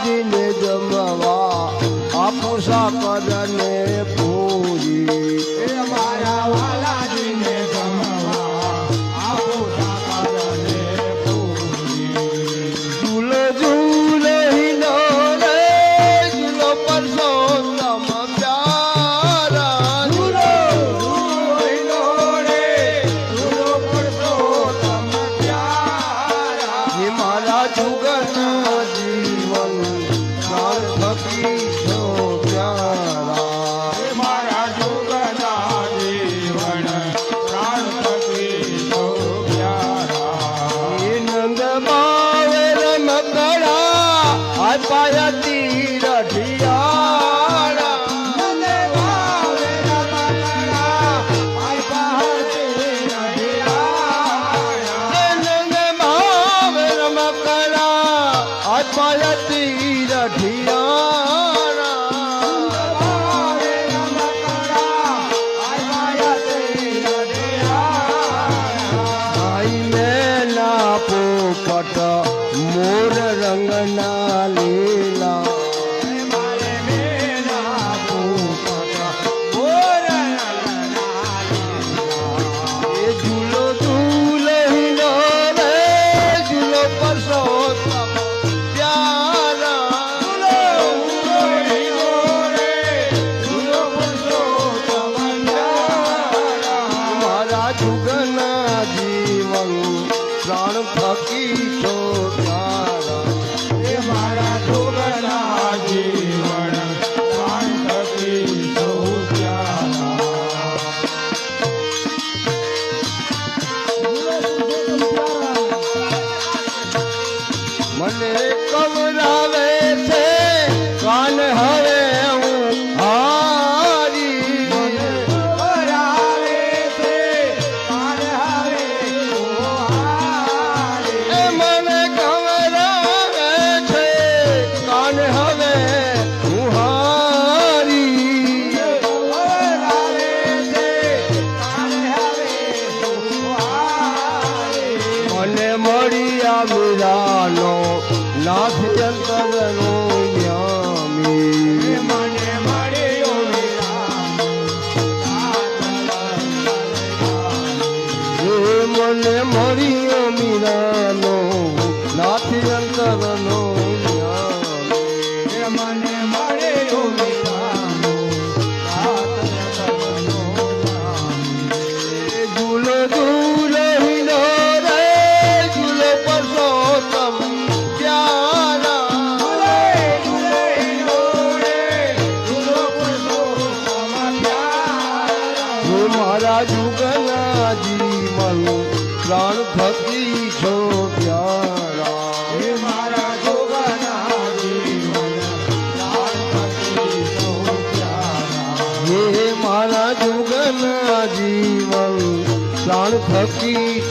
વાલાજીને જમવા આપું સાકર ને પૂરી મારા વાલાજીને જમવા આપું સાકર ને પૂરી ઝૂલો ઝૂલો હિનો રે ઝૂલો પરસોત્તમ પ્યારા ઝૂલો ઝૂલો રે ઝૂલો પરસોત્તમ પ્યારા હે મારા જુગના જીવન સાર્થકી છો પ્યારા મારા જોગના જીવન પ્રાણ થકી સૌ પ્યારા હે નંદ બાવે રમકડા આપાયા તીર ઢિયાળા નંદ વાવે રમકડા આય પહાડે નડિયાળા હે નંદ બાવે રમકડા આપાયા તીર ઢિયાળા વાવે રમકડા આય પહાડે નડિયાળા ભાઈ મેના પોપટ મોર રંગના લીલા મારે મેના પોપટ મોર રંગના એ ઝૂલો ઝૂલો હિનો રે ઝૂલો પરસોત્તમ પ્યારા મારા જુગના જીવન પ્રાણ થકી છો પ્યારા મને કવરાવે છે કાન હવે હું હારી એ મને કવરાવે છે કાન હવે હું હારી મને મળ્યા મીરાનો નાથ જંતરનો યામી એ મને મળ્યો મીરાનો નાથ જંતરનો યામી મને મળ્યો મીરાનો ઝૂલો ઝૂલો હિનો રે ઝૂલો પરસોત્તમ પ્યારા હે મારા જુગના જીવન પ્રાણ થકી છો પ્યારા હે મારા જુગના જીવન પ્રાણ થકી છો પ્યારા